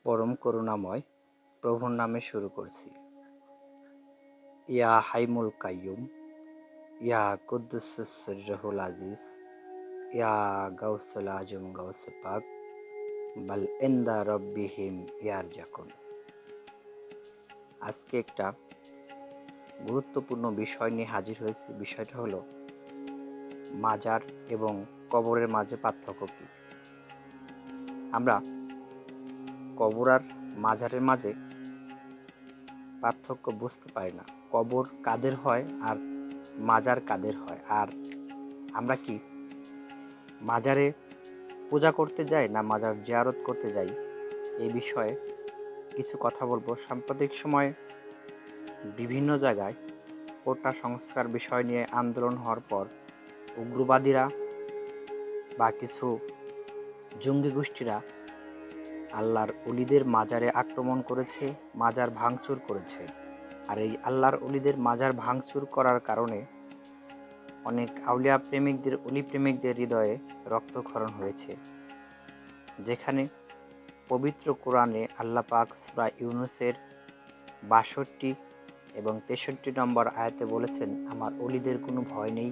পরম করুণাময় প্রভুর নামে শুরু করছি। ইয়া হাইমুল কাইয়ুম, ইয়া কুদ্দুসুস সিররুল আজিজ, ইয়া গাউসুল আজম গাউসে পাক, বাল ইনদা রব্বিহিম ইয়ারজাকুন। আজকে একটা গুরুত্বপূর্ণ বিষয় নিয়ে হাজির হয়েছি। বিষয়টা হলো মাজার এবং কবরের মাঝে পার্থক্য কি। আমরা কবর আর মাজারের মাঝে পার্থক্য বুঝতে পারি না। কবর কাদের হয় আর মাজার কাদের হয়, আর আমরা কি মাজারে পূজা করতে যাই না মাজার জিয়ারত করতে যাই, এই বিষয়ে কিছু কথা বলবো। সাম্প্রতিক সময়ে বিভিন্ন জায়গায় কোটা সংস্কার বিষয় নিয়ে আন্দোলন হওয়ার পর উগ্রবাদীরা বা কিছু জঙ্গি গোষ্ঠীরা আল্লাহর অলিদের মাজারে আক্রমণ করেছে, মাজার ভাঙচুর করেছে। আর এই আল্লাহর অলিদের মাজার ভাঙচুর করার কারণে অনেক আউলিয়া প্রেমিকদের, অলি প্রেমিকদের হৃদয়ে রক্তক্ষরণ হয়েছে। যেখানে পবিত্র কোরআনে আল্লাহ পাক সূরা ইউনূসের ৬২ এবং ৬৩ নম্বর আয়াতে বলেছেন, আমার অলিদের কোনো ভয় নেই,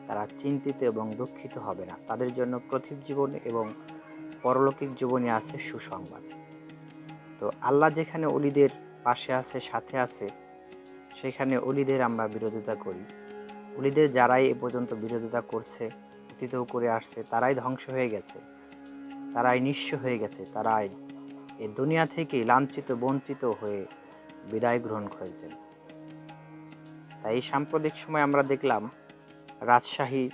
তারা চিন্তিত এবং দুঃখিত হবে না, তাদের জন্য পৃথিবী জীবন এবং পরলৌকিক জীবনে আছে সুসংবাদ। তো আল্লাহ যেখানে অলিদের পাশে আছে, সাথে আছে, সেখানে অলিদের আমরা বিরোধিতা করি। অলিদের যারাই এ পর্যন্ত বিরোধিতা করছে, অতীতেও করে আসছে, তারাই ধ্বংস হয়ে গেছে, তারাই নিঃস্ব হয়ে গেছে, তারাই এই দুনিয়া থেকে লাঞ্ছিত বঞ্চিত হয়ে বিদায় গ্রহণ করেছেন। তাই এই সাম্প্রতিক সময় আমরা দেখলাম রাজশাহী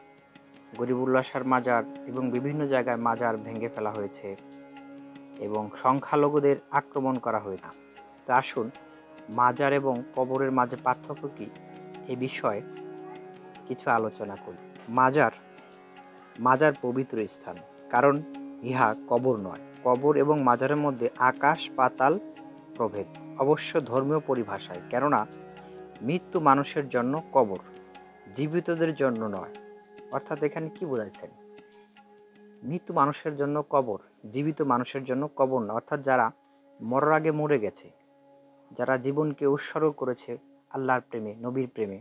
গরিবুল্লাহ শাহর মাজার এবং বিভিন্ন জায়গায় মাজার ভেঙে ফেলা হয়েছে এবং সংখ্যালঘুদের আক্রমণ করা হয়েছে। তা আসুন মাজার এবং কবরের মাঝে পার্থক্য কি, এ বিষয়ে কিছু আলোচনা করি। মাজার পবিত্র স্থান, কারণ ইহা কবর নয়। কবর এবং মাজারের মধ্যে আকাশ পাতাল প্রভেদ, অবশ্য ধর্মীয় পরিভাষায়। কেননা মৃত্যু মানুষের জন্য কবর, জীবিতদের জন্য নয়। অর্থাৎ এখানে কি বোঝাচ্ছেন? মৃত্যু মানুষের জন্য কবর, জীবিত মানুষের জন্য কবর না। অর্থাৎ যারা মরার আগে মরে গেছে, যারা জীবনকে উৎসর্গ করেছে আল্লাহর প্রেমে, নবীর প্রেমে,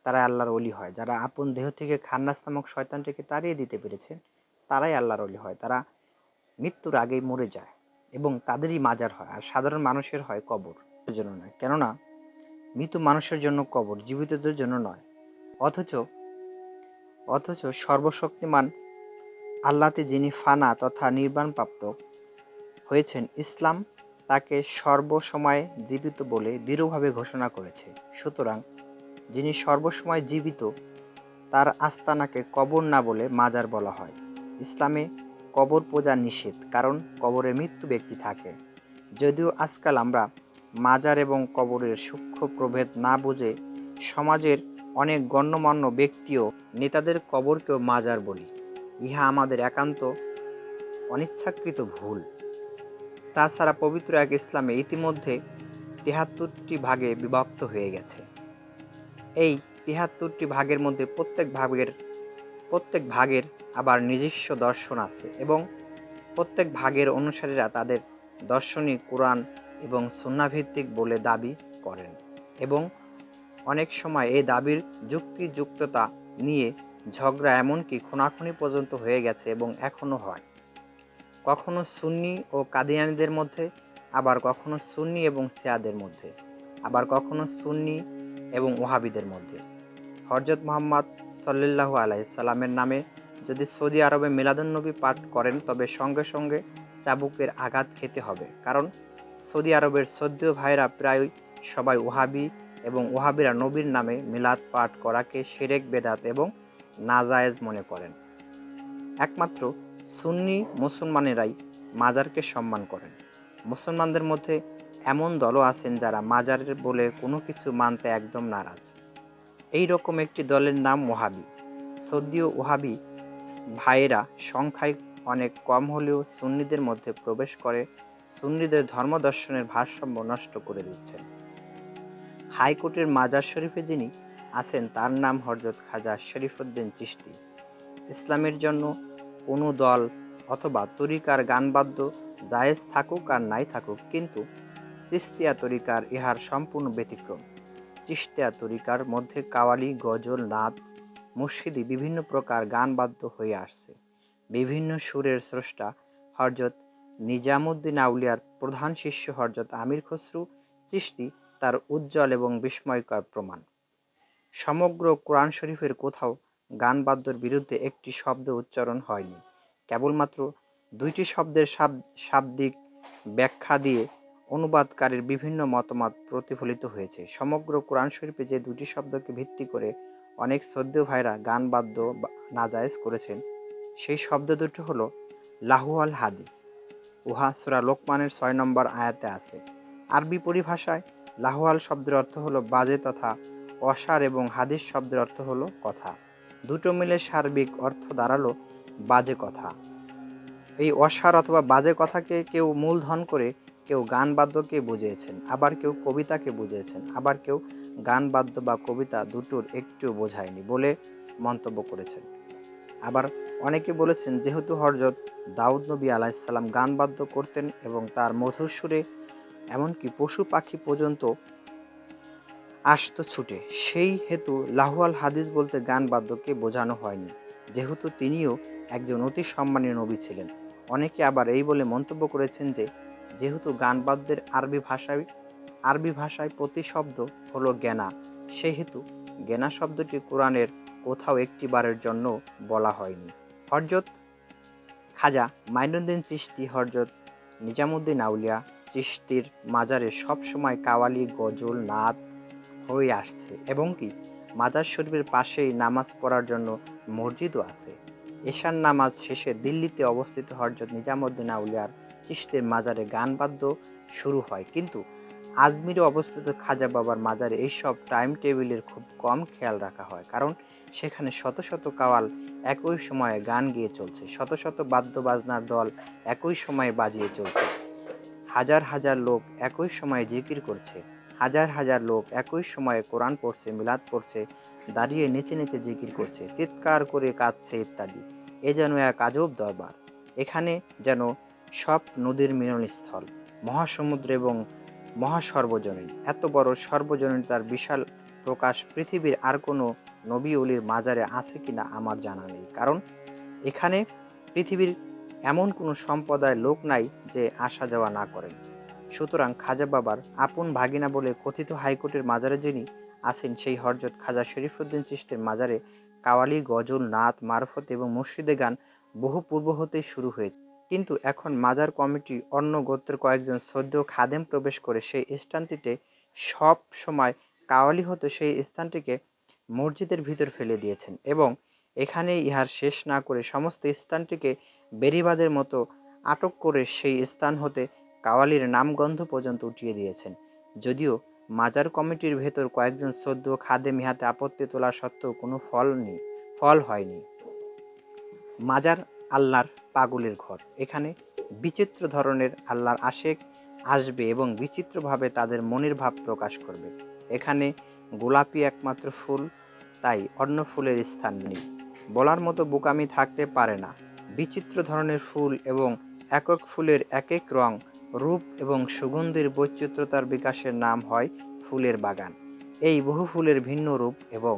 তারা আল্লাহর ওলি হয়। যারা আপন দেহ থেকে খান্নাস নামক শয়তানটিকে তাড়িয়ে দিতে পেরেছে, তারাই আল্লাহর ওলি হয়। তারা মৃত্যুর আগেই মরে যায় এবং তাদেরই মাজার হয়, আর সাধারণ মানুষের হয় কবর। জন্য নয়, কেননা মৃত মানুষের জন্য কবর, জীবিতদের জন্য নয়। অথচ সর্বশক্তিমান আল্লাহতে যিনি ফানা তথা নির্বাণপ্রাপ্ত হয়েছেন, ইসলাম তাকে সর্বসময় জীবিত বলে দৃঢ়ভাবে ঘোষণা করেছে। সুতরাং যিনি সর্বসময় জীবিত, তার আস্তানাকে কবর না বলে মাজার বলা হয়। ইসলামে কবর পূজা নিষেধ, কারণ কবরে মৃত্যু ব্যক্তি থাকে। যদিও আজকাল আমরা মাজার এবং কবরের সূক্ষ্ম প্রভেদ না বুঝে সমাজের অনেক গণ্যমান্য ব্যক্তি ও নেতাদের কবরকেও মাজার বলি, ইহা আমাদের একান্ত অনিচ্ছাকৃত ভুল। তাছাড়া পবিত্র এক ইসলামে ইতিমধ্যে ৭৩টি ভাগে বিভক্ত হয়ে গেছে। এই ৭৩টি ভাগের মধ্যে প্রত্যেক ভাগের আবার নিজস্ব দর্শন আছে এবং প্রত্যেক ভাগের অনুসারীরা তাদের দর্শনই কোরআন এবং সুন্নাহভিত্তিক বলে দাবি করেন এবং অনেক সময় এই দাবির যুক্তিযুক্ততা নিয়ে ঝগড়া, এমনকি খুনাখুনি পর্যন্ত হয়ে গেছে এবং এখনও হয়। কখনো সুন্নি ও কাদিয়ানীদের মধ্যে, আবার কখনো সুন্নি এবং শিয়াদের মধ্যে, আবার কখনো সুন্নি এবং ওহাবিদের মধ্যে। হযরত মুহাম্মদ সাল্লাল্লাহু আলাইহি সাল্লামের নামে যদি সৌদি আরবে মিলাদুন্নবী পাঠ করেন, তবে সঙ্গে সঙ্গে চাবুকের আঘাত খেতে হবে, কারণ সৌদি আরবের শ্রদ্ধেয় ভাইরা প্রায় সবাই ওহাবি এবং ওহাবিরা নবীর নামে মিলাদ পাঠ করাকে শিরক, বেদাত এবং নাজায়েজ মনে করেন। একমাত্র সুন্নি মুসলমানেরাই মাজারকে সম্মান করেন। মুসলমানদের মধ্যে এমন দলও আছেন যারা মাজারের বলে কোনো কিছু মানতে একদম নারাজ। এই রকম একটি দলের নাম ওহাবি। সৌদিও ওহাবি ভাইয়েরা সংখ্যায় অনেক কম হলেও সুন্নিদের মধ্যে প্রবেশ করে সুন্নিদের ধর্মদর্শনের ভারসাম্য নষ্ট করে দিচ্ছেন। হাইকোর্টের মাজার শরীফে যিনি আছেন, তার নাম হযরত খাজা শরীফুদ্দীন চিশতি। ইসলামের জন্য কোনো দল অথবা তরিকার গানবাদ্য জায়েজ থাকুক আর নাই থাকুক, কিন্তু চিশতিয়া তরিকার ইহার সম্পূর্ণ ব্যতিক্রম। চিশতিয়া তরিকার মধ্যে কাওয়ালি, গজল, নাদ, মুর্শিদি বিভিন্ন প্রকার গান বাদ্য হয়ে আসছে। বিভিন্ন সুরের স্রষ্টা হযরত নিজামুদ্দিন আউলিয়ার প্রধান শিষ্য হযরত আমির খসরু চিশতি তার উজ্জ্বল এবং বিস্ময়কর প্রমাণ। সমগ্র কোরআন শরীফের কোথাও গান বাদ্যর বিরুদ্ধে একটি শব্দ উচ্চারণ হয়নি। কেবলমাত্র 2টি শব্দের শাব্দিক ব্যাখ্যা দিয়ে অনুবাদকারীর বিভিন্ন মতামত প্রতিফলিত হয়েছে। সমগ্র কোরআন শরীফে যে 2টি শব্দকে ভিত্তি করে অনেক শ্রদ্ধেয় ভাইরা গান বাদ্য নাজায়েজ করেছেন, সেই শব্দ দুটো হলো লাহু আল হাদিস। উহা সূরা লোকমানের 6 নম্বর আয়াতে আছে। আরবি পরিভাষায় লাহু আল শব্দের অর্থ হলো বাজে তথা অসার, এবং হাদিস শব্দের অর্থ হলো কথা। দুটো মিলে সার্বিক অর্থ দাঁড়ালো বাজে কথা। এই অসার অথবা বাজে কথাকে কেউ মূলধন করে কেউ গান বাদ্যকে বুঝিয়েছেন, আবার কেউ কবিতাকে বুঝিয়েছেন, আবার কেউ গান বাদ্য বা কবিতা দুটোর একটিও বোঝায়নি বলে মন্তব্য করেছেন। আবার অনেকে বলেছেন যেহেতু হযরত দাউদ নবী আলাইহিস সালাম গান বাদ্য করতেন এবং তার মধুর সুরে এমনকি পশু পাখি পর্যন্ত আসতো ছুটে, সেই হেতু লাহু আল হাদিস বলতে গান বাদ্যকে বোঝানো হয়নি, যেহেতু তিনিও একজন অতি সম্মানীয় নবী ছিলেন। অনেকে আবার এই বলে মন্তব্য করেছেন যে যেহেতু গান বাদ্যের আরবি ভাষায় প্রতিশব্দ হলো জ্ঞানা, সেই হেতু জ্ঞানা শব্দটি কোরআনের কোথাও একটিবারের জন্য বলা হয়নি। হযরত খাজা মাইনুদ্দিন চিশতি হযরত নিজামুদ্দিন আউলিয়া চিশতির মাজারে সবসময় কাওয়ালি, গজল, নাদ হয়ে আসছে, এবং কি মাজার শরীফের পাশেই নামাজ পড়ার জন্য মসজিদও আছে। এশার নামাজ শেষে দিল্লিতে অবস্থিত হযরত নিজামুদ্দিন আউলিয়ার চিশতির মাজারে গান বাদ্য শুরু হয়, কিন্তু আজমিরে অবস্থিত খাজা বাবার মাজারে এইসব টাইম টেবিলের খুব কম খেয়াল রাখা হয়, কারণ সেখানে শত শত কাওয়াল একই সময়ে গান গেয়ে চলছে, শত শত বাদ্য বাজনার দল একই সময়ে বাজিয়ে চলছে, হাজার হাজার লোক একই সময়ে জিকির করছে, হাজার হাজার লোক একই সময়ে কোরআন পড়ছে, মিলাদ পড়ছে, দাঁড়িয়ে নেচে নেচে জিকির করছে, চিৎকার করে কাঁদছে ইত্যাদি। এ যেন এক আজব দরবার। এখানে যেন সব নদীর মিলনস্থল, মহাসমুদ্র এবং মহাসর্বজনীন। এত বড় সর্বজনীন তার বিশাল প্রকাশ পৃথিবীর আর কোনো নবী ওলির মাজারে আছে কিনা আমার জানা নেই, কারণ এখানে পৃথিবীর এমন কোনো সম্প্রদায়ের লোক নাই যে আসা যাওয়া না করেন। সুতরাং খাজা বাবার আপন ভাগিনা বলে কথিত হাইকোর্টের মাজারে যিনি আছেন, সেই হযরত খাজা শরীফুদ্দীন চিশতির মাজারে কাওয়ালি, গজল, নাত, মারফত এবং মুর্শিদে গান বহু পূর্ব হতেই শুরু হয়েছে, কিন্তু এখন মাজার কমিটি অন্য গোত্রের কয়েকজন শ্রদ্ধেয় খাদেম প্রবেশ করে সেই স্থানটিতে সব সময় কাওয়ালি হতো সেই স্থানটিকে মসজিদের ভিতর ফেলে দিয়েছেন, এবং এখানে ইহার শেষ না করে সমস্ত স্থানটিকে বেড়িবাঁধের মতো আটক করে সেই স্থান হতে কাওয়ালির নামগন্ধ পর্যন্ত উঠিয়ে দিয়েছেন। যদিও মাজার কমিটির ভেতর কয়েকজন শ্রদ্ধেয় খাদেম ইহাতে আপত্তি তোলা সত্ত্বেও কোনো ফল হয়নি। মাজার আল্লাহর পাগলের ঘর। এখানে বিচিত্র ধরনের আল্লাহর আশেক আসবে এবং বিচিত্রভাবে তাদের মনের ভাব প্রকাশ করবে। এখানে গোলাপি একমাত্র ফুল, তাই অন্য ফুলের স্থান নেই। বলার মতো বোকামি থাকতে পারে না। বিচিত্র ধরনের ফুল এবং একক ফুলের একেক রং, রূপ এবং সুগন্ধির বৈচিত্র্যতার বিকাশের নাম হয় ফুলের বাগান। এই বহু ফুলের ভিন্ন রূপ এবং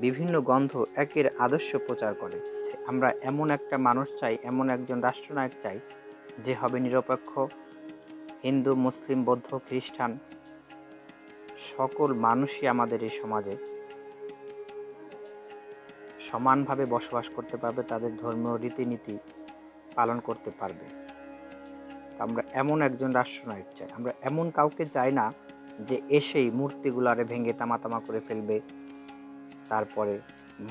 বিভিন্ন গন্ধ একের আদর্শ প্রচার করে। আমরা এমন একটা মানুষ চাই, এমন একজন রাষ্ট্রনায়ক চাই যে হবে নিরপেক্ষ, হিন্দু, মুসলিম, বৌদ্ধ, খ্রিস্টান সকল মানুষই আমাদের এই সমাজে সমানভাবে বসবাস করতে পারবে, তাদের ধর্মীয় রীতিনীতি পালন করতে পারবে। আমরা এমন একজন রাষ্ট্রনায়ক চাই। আমরা এমন কাউকে চাই না যে এসেই মূর্তিগুলারে ভেঙে তামা করে ফেলবে, তারপরে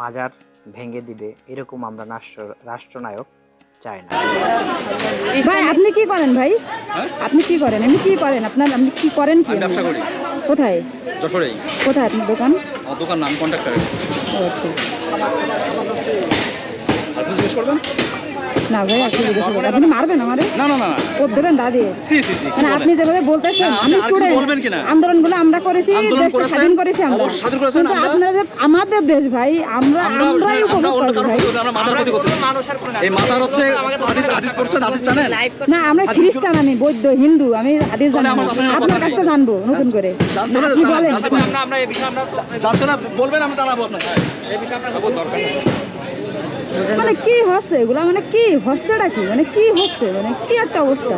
মাজার ভেঙে দিবে, এরকম আমরা রাষ্ট্রনায়ক চাই না। ভাই আপনি কি করেন? ভাই আপনি কি করেন? আপনি কি করেন? আপনি কি করেন? কি ব্যবসা করি। কোথায়? যশোরেই। কোথায় আপনার দোকান? আমার দোকান নাম কন্ট্রাক্টর। আচ্ছা। আর জিজ্ঞেস করবেন? না ভাই আপনি জিজ্ঞাসা করেন। আপনি মারবেন আমারে? না না না না ও দেবেন দাদি? সি সি সি মানে আপনি যেভাবে বলতেছেন, না, আমি আপনি আর কিছু স্টুডেন্ট, বলবেন কিনা? আন্দোলনগুলো আমরা করেছি, আন্দোলন দেশটা করেছেন, স্বাধীন করেছি আমরা। অবশ্যই স্বাধীন করেছেন কিন্তু আমরা। আপনাদের, আমাদের দেশ ভাই, আমরাই উপভোগ অন্য করবো কারো ভাই। ক্ষতি করতে, আমরা মাথার ক্ষতি করতে এই মাথার হচ্ছে হাদিস পড়ছেন, হাদিস জানেন? না আমরা খ্রিস্টান, আমি বৌদ্ধ, হিন্দু, আমি হাদিস জানি না। আমার সাথে আপনার কথা কাছ থেকে নেই। জানবো নতুন করে। জানতে না, না, আপনি বলেন। জানতে পারেন। জানতে না বলবেন, আমি জানাবো আপনাকে। মানে কি হচ্ছে এগুলা, মানে কি হচ্ছেটা কি, মানে কি হচ্ছে, মানে কি একটা অবস্থা।